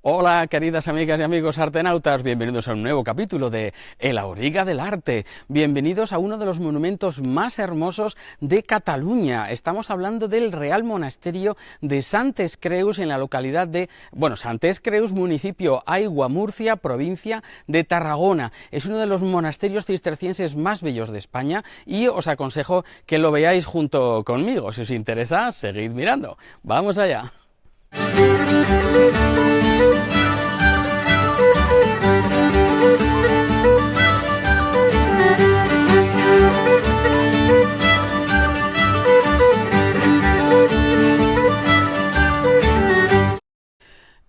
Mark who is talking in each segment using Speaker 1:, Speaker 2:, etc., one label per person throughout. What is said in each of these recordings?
Speaker 1: Hola, queridas amigas y amigos artenautas, bienvenidos a un nuevo capítulo de El Auriga del Arte. Bienvenidos a uno de los monumentos más hermosos de Cataluña. Estamos hablando del Real Monasterio de Santes Creus en la localidad de, Santes Creus, municipio Aigua, Murcia, provincia de Tarragona. Es uno de los monasterios cistercienses más bellos de España y os aconsejo que lo veáis junto conmigo. Si os interesa, seguid mirando. ¡Vamos allá!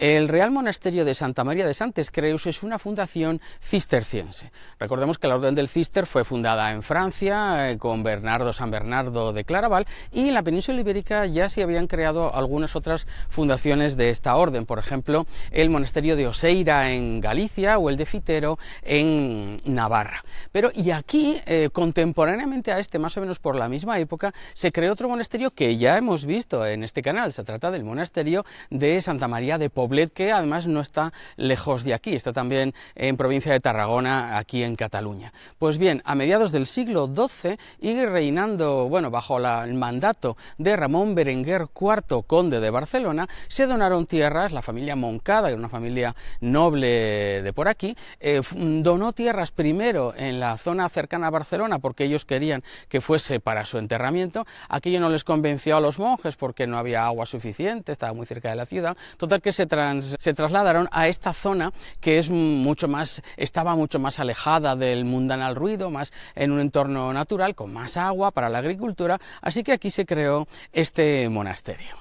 Speaker 1: El Real Monasterio de Santa María de Santes Creus es una fundación cisterciense. Recordemos que la Orden del Cister fue fundada en Francia con San Bernardo de Claraval, y en la península ibérica ya se habían creado algunas otras fundaciones de esta orden, por ejemplo el Monasterio de Oseira en Galicia o el de Fitero en Navarra. Pero y aquí, contemporáneamente a este, más o menos por la misma época, se creó otro monasterio que ya hemos visto en este canal. Se trata del Monasterio de Santa María de Poblet, que además no está lejos de aquí, está también en provincia de Tarragona, aquí en Cataluña. Pues bien, a mediados del siglo XII, y reinando, bajo el mandato de Ramón Berenguer IV, conde de Barcelona, se donaron tierras. La familia Moncada, que era una familia noble de por aquí, donó tierras primero en la zona cercana a Barcelona, porque ellos querían que fuese para su enterramiento. Aquello no les convenció a los monjes porque no había agua suficiente, estaba muy cerca de la ciudad. Total que se trasladaron a esta zona que estaba mucho más alejada del mundanal ruido, más en un entorno natural, con más agua para la agricultura, así que aquí se creó este monasterio.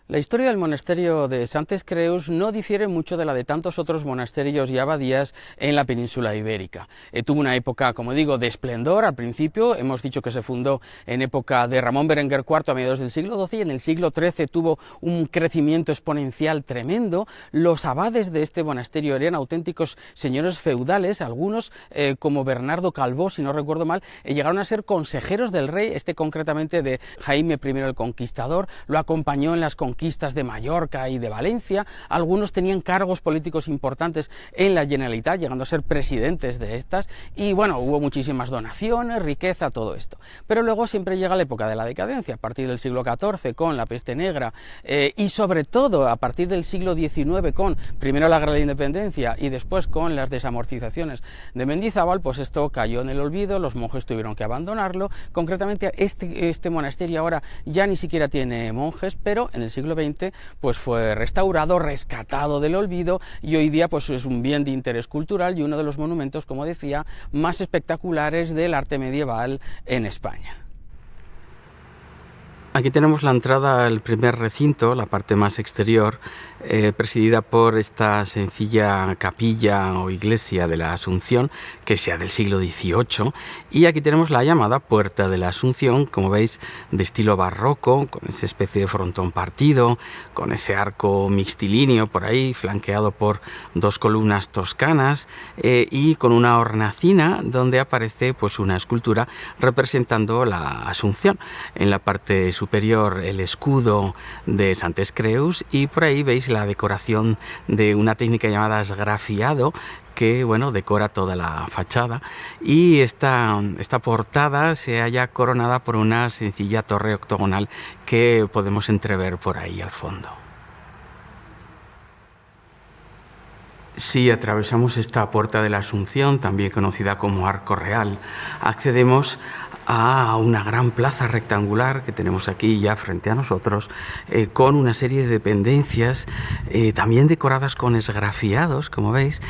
Speaker 1: La historia del monasterio de Santes Creus no difiere mucho de la de tantos otros monasterios y abadías en la península ibérica. Tuvo una época, como digo, de esplendor al principio. Hemos dicho que se fundó en época de Ramón Berenguer IV a mediados del siglo XII, y en el siglo XIII tuvo un crecimiento exponencial tremendo. Los abades de este monasterio eran auténticos señores feudales, algunos, como Bernardo Calvó, si no recuerdo mal, llegaron a ser consejeros del rey, concretamente de Jaime I el Conquistador. Lo acompañó en las conquistas de Mallorca y de Valencia. Algunos tenían cargos políticos importantes en la Generalitat, llegando a ser presidentes de estas, y hubo muchísimas donaciones, riqueza, todo esto. Pero luego siempre llega la época de la decadencia, a partir del siglo XIV con la peste negra, y sobre todo a partir del siglo XIX con primero la Guerra de la Independencia y después con las desamortizaciones de Mendizábal. Pues esto cayó en el olvido, los monjes tuvieron que abandonarlo. Concretamente este monasterio ahora ya ni siquiera tiene monjes, pero en el siglo XX pues fue restaurado, rescatado del olvido, y hoy día pues es un bien de interés cultural y uno de los monumentos, como decía, más espectaculares del arte medieval en España. Aquí tenemos la entrada al primer recinto, la parte más exterior, presidida por esta sencilla capilla o iglesia de la Asunción, que sea del siglo XVIII, y aquí tenemos la llamada Puerta de la Asunción, como veis, de estilo barroco, con esa especie de frontón partido, con ese arco mixtilíneo por ahí, flanqueado por dos columnas toscanas, y con una hornacina donde aparece pues una escultura representando la Asunción. En la parte superior el escudo de Santes Creus, y por ahí veis la decoración de una técnica llamada esgrafiado, que decora toda la fachada, y esta portada se halla coronada por una sencilla torre octogonal que podemos entrever por ahí al fondo. Si atravesamos esta Puerta de la Asunción, también conocida como Arco Real, accedemos a una gran plaza rectangular que tenemos aquí ya frente a nosotros, con una serie de dependencias también decoradas con esgrafiados, como veis,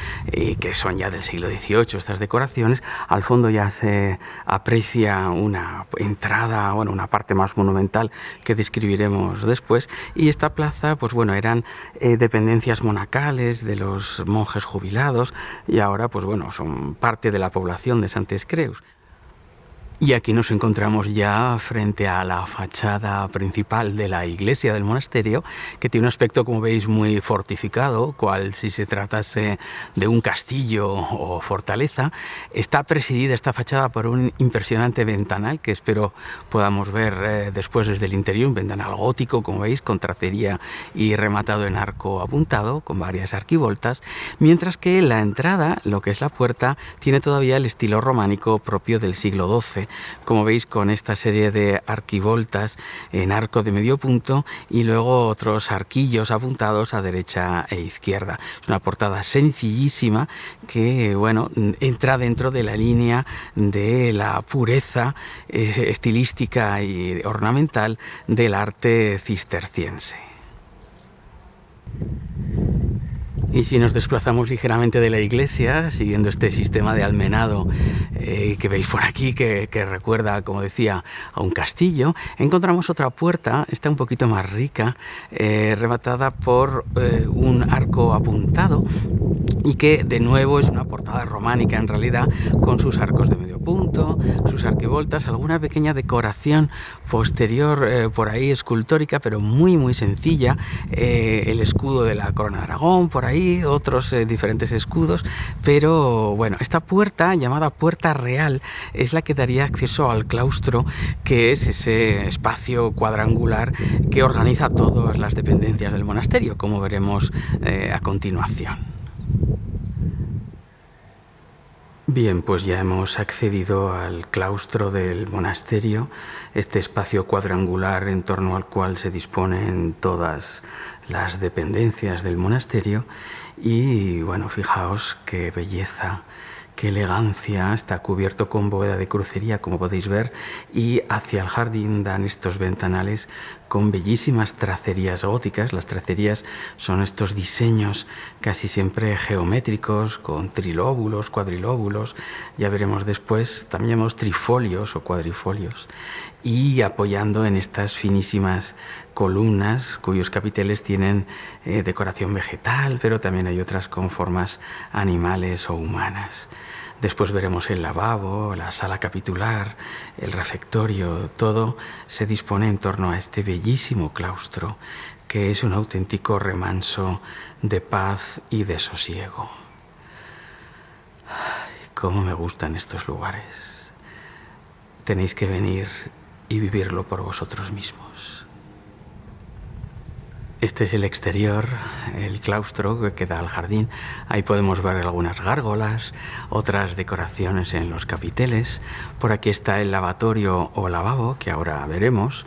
Speaker 1: que son ya del siglo XVIII estas decoraciones. Al fondo ya se aprecia una entrada, una parte más monumental que describiremos después, y esta plaza eran dependencias monacales de los monjes jubilados, y ahora son parte de la población de Santes Creus. Y aquí nos encontramos ya frente a la fachada principal de la iglesia del monasterio, que tiene un aspecto, como veis, muy fortificado, cual si se tratase de un castillo o fortaleza. Está presidida esta fachada por un impresionante ventanal, que espero podamos ver después desde el interior, un ventanal gótico, como veis, con tracería y rematado en arco apuntado, con varias arquivoltas, mientras que la entrada, lo que es la puerta, tiene todavía el estilo románico propio del siglo XII, como veis, con esta serie de arquivoltas en arco de medio punto y luego otros arquillos apuntados a derecha e izquierda. Es una portada sencillísima que, bueno, entra dentro de la línea de la pureza estilística y ornamental del arte cisterciense. Y si nos desplazamos ligeramente de la iglesia, siguiendo este sistema de almenado que veis por aquí, que recuerda, como decía, a un castillo, encontramos otra puerta, esta un poquito más rica, rematada por un arco apuntado, y que de nuevo es una portada románica en realidad, con sus arcos de medio punto, sus arquivoltas, alguna pequeña decoración posterior por ahí escultórica, pero muy sencilla, el escudo de la corona de Aragón por ahí, otros diferentes escudos, pero bueno, esta puerta, llamada Puerta Real, es la que daría acceso al claustro, que es ese espacio cuadrangular que organiza todas las dependencias del monasterio, como veremos a continuación. Bien, pues ya hemos accedido al claustro del monasterio, este espacio cuadrangular en torno al cual se disponen todas las dependencias del monasterio, y bueno, fijaos qué belleza, qué elegancia. Está cubierto con bóveda de crucería, como podéis ver, y hacia el jardín dan estos ventanales con bellísimas tracerías góticas. Las tracerías son estos diseños casi siempre geométricos, con trilóbulos, cuadrilóbulos, ya veremos después, también llamados trifolios o cuadrifolios, y apoyando en estas finísimas columnas cuyos capiteles tienen decoración vegetal, pero también hay otras con formas animales o humanas. Después veremos el lavabo, la sala capitular, el refectorio. Todo se dispone en torno a este bellísimo claustro, que es un auténtico remanso de paz y de sosiego. Ay, cómo me gustan estos lugares. Tenéis que venir y vivirlo por vosotros mismos. Este es el exterior, el claustro que da al jardín. Ahí podemos ver algunas gárgolas, otras decoraciones en los capiteles. Por aquí está el lavatorio o lavabo, que ahora veremos.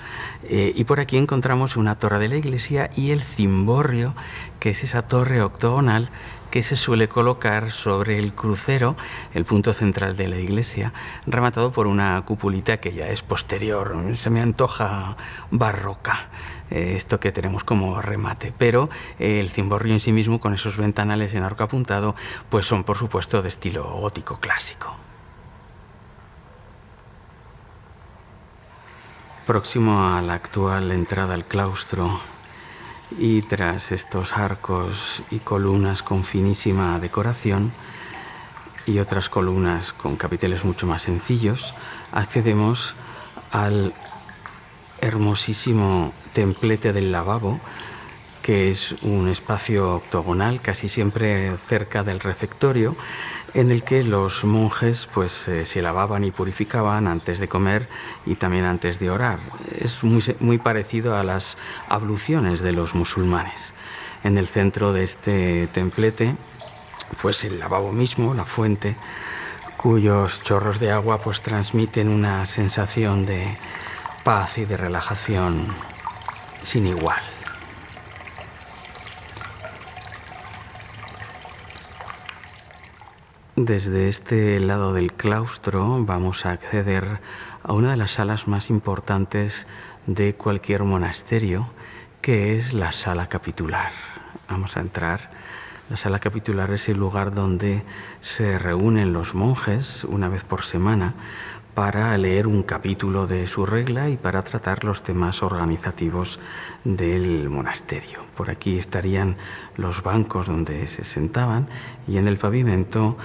Speaker 1: Y por aquí encontramos una torre de la iglesia y el cimborrio, que es esa torre octogonal que se suele colocar sobre el crucero, el punto central de la iglesia, rematado por una cupulita que ya es posterior. Se me antoja barroca esto que tenemos como remate, pero el cimborrio en sí mismo, con esos ventanales en arco apuntado, pues son por supuesto de estilo gótico clásico. Próximo a la actual entrada al claustro, y tras estos arcos y columnas con finísima decoración y otras columnas con capiteles mucho más sencillos, accedemos al hermosísimo templete del lavabo, que es un espacio octogonal, casi siempre cerca del refectorio, en el que los monjes pues se lavaban y purificaban antes de comer y también antes de orar. Es muy parecido a las abluciones de los musulmanes. En el centro de este templete, pues el lavabo mismo, la fuente, cuyos chorros de agua pues transmiten una sensación de paz y de relajación sin igual. Desde este lado del claustro vamos a acceder a una de las salas más importantes de cualquier monasterio, que es la sala capitular. Vamos a entrar. La sala capitular es el lugar donde se reúnen los monjes una vez por semana para leer un capítulo de su regla y para tratar los temas organizativos del monasterio. Por aquí estarían los bancos donde se sentaban y en el pavimento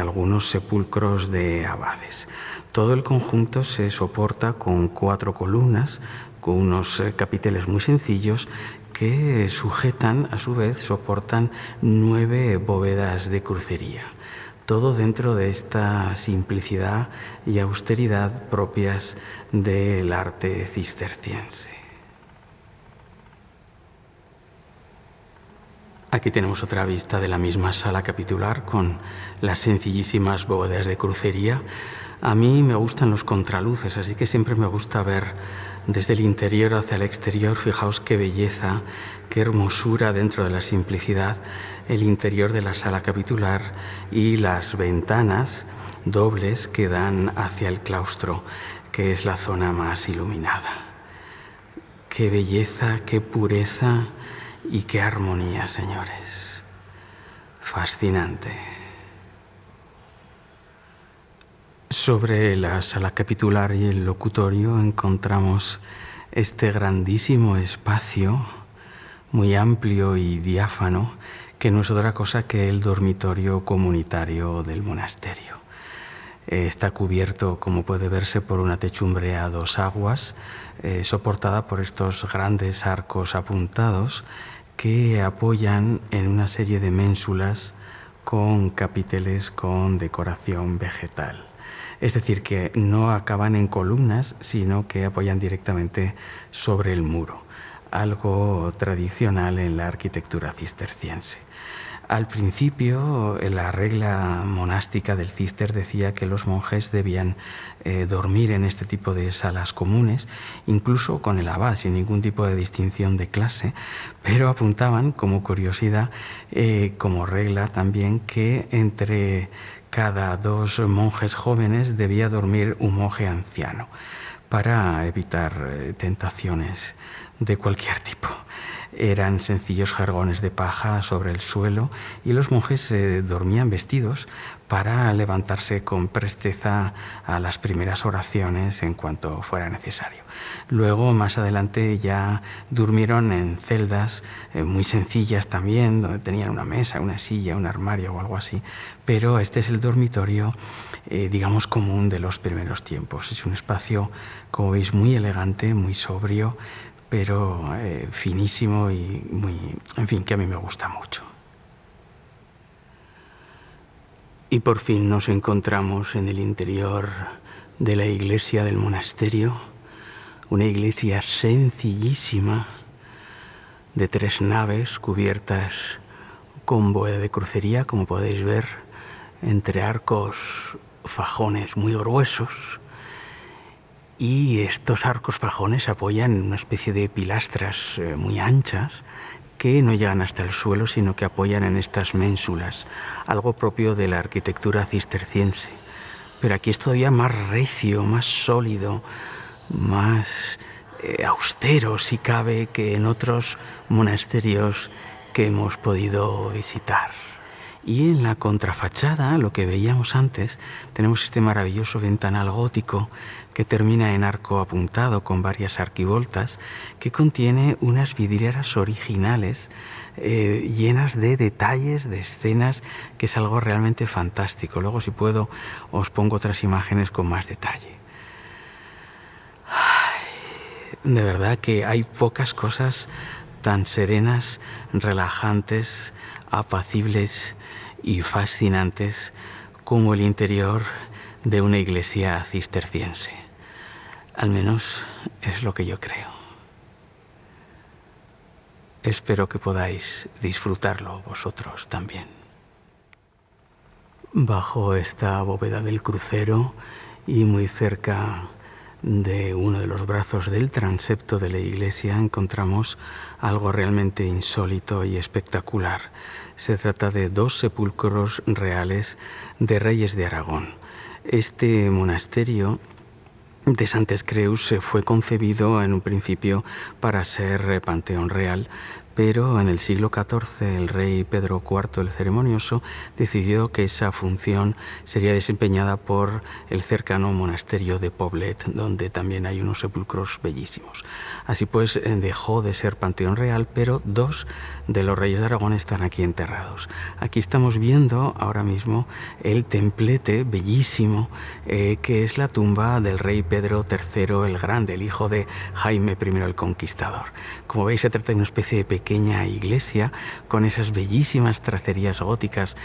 Speaker 1: algunos sepulcros de abades. Todo el conjunto se soporta con 4 columnas, con unos capiteles muy sencillos que sujetan, a su vez, soportan 9 bóvedas de crucería. Todo dentro de esta simplicidad y austeridad propias del arte cisterciense. Aquí tenemos otra vista de la misma sala capitular con las sencillísimas bóvedas de crucería. A mí me gustan los contraluces, así que siempre me gusta ver desde el interior hacia el exterior. Fijaos qué belleza, qué hermosura dentro de la simplicidad el interior de la sala capitular y las ventanas dobles que dan hacia el claustro, que es la zona más iluminada. Qué belleza, qué pureza y qué armonía, señores. Fascinante. Sobre la sala capitular y el locutorio encontramos este grandísimo espacio, muy amplio y diáfano, que no es otra cosa que el dormitorio comunitario del monasterio. Está cubierto, como puede verse, por una techumbre a 2 aguas, soportada por estos grandes arcos apuntados que apoyan en una serie de ménsulas con capiteles con decoración vegetal. Es decir, que no acaban en columnas, sino que apoyan directamente sobre el muro, algo tradicional en la arquitectura cisterciense. Al principio, la regla monástica del Cister decía que los monjes debían dormir en este tipo de salas comunes, incluso con el abad, sin ningún tipo de distinción de clase, pero apuntaban como curiosidad, como regla también, que entre cada 2 monjes jóvenes debía dormir un monje anciano para evitar tentaciones de cualquier tipo. Eran sencillos jergones de paja sobre el suelo y los monjes dormían vestidos para levantarse con presteza a las primeras oraciones en cuanto fuera necesario. Luego, más adelante, ya durmieron en celdas muy sencillas también, donde tenían una mesa, una silla, un armario o algo así, pero este es el dormitorio, digamos, común de los primeros tiempos. Es un espacio, como veis, muy elegante, muy sobrio, pero finísimo y muy, en fin, que a mí me gusta mucho. Y por fin nos encontramos en el interior de la iglesia del monasterio, una iglesia sencillísima de 3 naves cubiertas con bóveda de crucería, como podéis ver, entre arcos fajones muy gruesos. Y estos arcos fajones apoyan en una especie de pilastras muy anchas que no llegan hasta el suelo, sino que apoyan en estas ménsulas, algo propio de la arquitectura cisterciense. Pero aquí es todavía más recio, más sólido, más austero, si cabe, que en otros monasterios que hemos podido visitar. Y en la contrafachada, lo que veíamos antes, tenemos este maravilloso ventanal gótico que termina en arco apuntado con varias arquivoltas, que contiene unas vidrieras originales llenas de detalles, de escenas, que es algo realmente fantástico. Luego, si puedo, os pongo otras imágenes con más detalle. De verdad que hay pocas cosas tan serenas, relajantes, apacibles y fascinantes como el interior de una iglesia cisterciense. Al menos es lo que yo creo. Espero que podáis disfrutarlo vosotros también. Bajo esta bóveda del crucero y muy cerca de uno de los brazos del transepto de la iglesia encontramos algo realmente insólito y espectacular. Se trata de 2 sepulcros reales de reyes de Aragón. Este monasterio de Santes Creus fue concebido en un principio para ser panteón real, pero en el siglo XIV el rey Pedro IV el Ceremonioso decidió que esa función sería desempeñada por el cercano monasterio de Poblet, donde también hay unos sepulcros bellísimos. Así pues, dejó de ser panteón real, pero dos de los reyes de Aragón están aquí enterrados. Aquí estamos viendo ahora mismo el templete bellísimo que es la tumba del rey Pedro III el Grande, el hijo de Jaime I el Conquistador. Como veis, se trata de una especie de pequeña iglesia con esas bellísimas tracerías góticas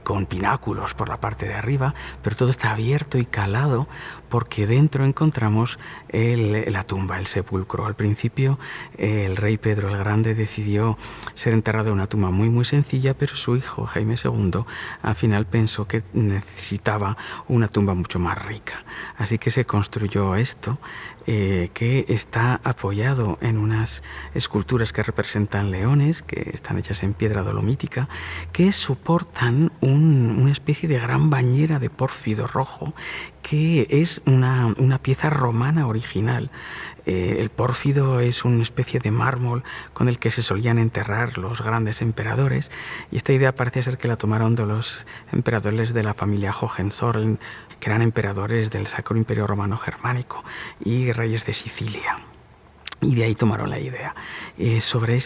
Speaker 1: con pináculos por la parte de arriba, pero todo está abierto y calado porque dentro encontramos la tumba, el sepulcro. Al principio el rey Pedro el Grande decidió ser enterrado en una tumba muy sencilla, pero su hijo Jaime II al final pensó que necesitaba una tumba mucho más rica. Así que se construyó esto, que está apoyado en unas esculturas que representan leones, que están hechas en piedra dolomítica, que soportan una especie de gran bañera de pórfido rojo, que es una pieza romana original. El pórfido es una especie de mármol con el que se solían enterrar los grandes emperadores, y esta idea parece ser que la tomaron de los emperadores de la familia Hohenzollern, que eran emperadores del Sacro Imperio Romano Germánico y reyes de Sicilia. Y de ahí tomaron la idea. Sobre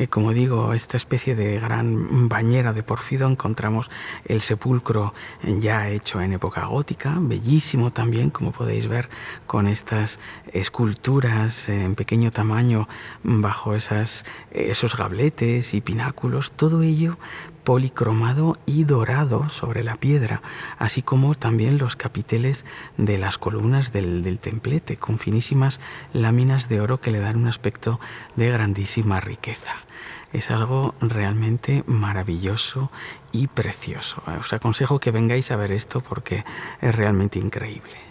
Speaker 1: como digo, esta especie de gran bañera de pórfido encontramos el sepulcro ya hecho en época gótica, bellísimo también, como podéis ver, con estas esculturas en pequeño tamaño bajo esos gabletes y pináculos, todo ello policromado y dorado sobre la piedra, así como también los capiteles de las columnas del templete, con finísimas láminas de oro que le dan un aspecto de grandísima riqueza. Es algo realmente maravilloso y precioso. Os aconsejo que vengáis a ver esto porque es realmente increíble.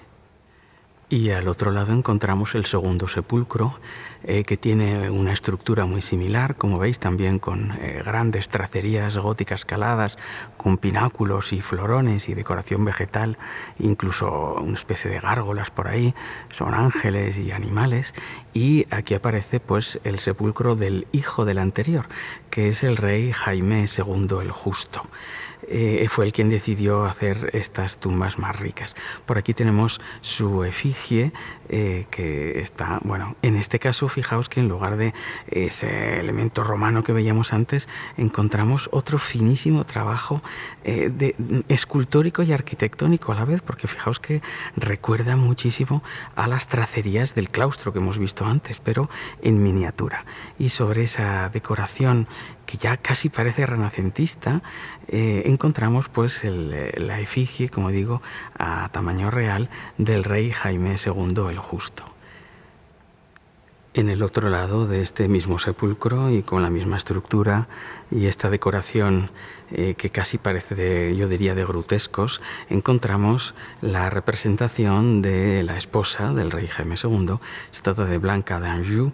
Speaker 1: Y al otro lado encontramos el segundo sepulcro, que tiene una estructura muy similar, como veis, también con grandes tracerías góticas caladas, con pináculos y florones y decoración vegetal, incluso una especie de gárgolas por ahí, son ángeles y animales. Y aquí aparece pues el sepulcro del hijo del anterior, que es el rey Jaime II el Justo. Fue el quien decidió hacer estas tumbas más ricas. Por aquí tenemos su efigie, que está, bueno, en este caso fijaos que en lugar de ese elemento romano que veíamos antes, encontramos otro finísimo trabajo escultórico y arquitectónico a la vez, porque fijaos que recuerda muchísimo a las tracerías del claustro que hemos visto antes, pero en miniatura. Y sobre esa decoración que ya casi parece renacentista, encontramos pues la efigie, como digo, a tamaño real del rey Jaime II el Justo. En el otro lado de este mismo sepulcro y con la misma estructura y esta decoración que casi parece yo diría de grutescos, encontramos la representación de la esposa del rey Jaime II. Se trata de Blanca d'Anjou,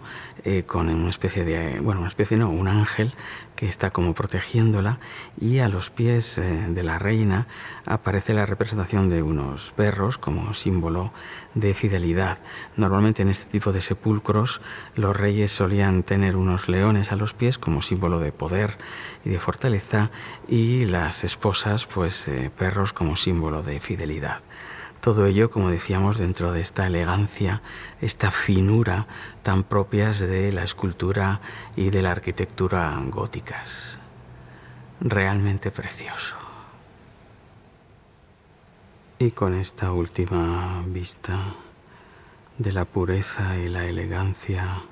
Speaker 1: con una especie de, un ángel que está como protegiéndola, y a los pies de la reina aparece la representación de unos perros como símbolo de fidelidad. Normalmente en este tipo de sepulcros los reyes solían tener unos leones a los pies como símbolo de poder y de fortaleza, y las esposas pues perros como símbolo de fidelidad. Todo ello, como decíamos, dentro de esta elegancia, esta finura tan propias de la escultura y de la arquitectura góticas. Realmente precioso. Y con esta última vista de la pureza y la elegancia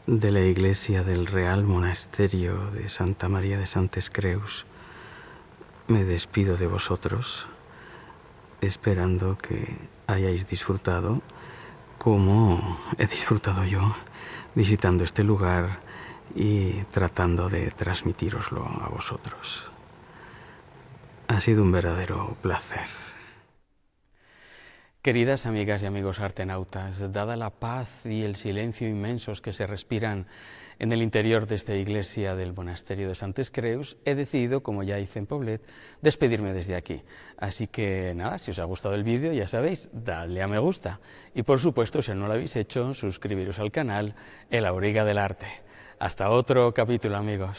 Speaker 1: de la iglesia del Real Monasterio de Santa María de Santes Creus, me despido de vosotros, esperando que hayáis disfrutado como he disfrutado yo visitando este lugar y tratando de transmitíroslo a vosotros. Ha sido un verdadero placer. Queridas amigas y amigos artenautas, dada la paz y el silencio inmensos que se respiran en el interior de esta iglesia del monasterio de Santes Creus, he decidido, como ya hice en Poblet, despedirme desde aquí. Así que nada, si os ha gustado el vídeo, ya sabéis, dadle a me gusta. Y por supuesto, si no lo habéis hecho, suscribiros al canal El Auriga del Arte. Hasta otro capítulo, amigos.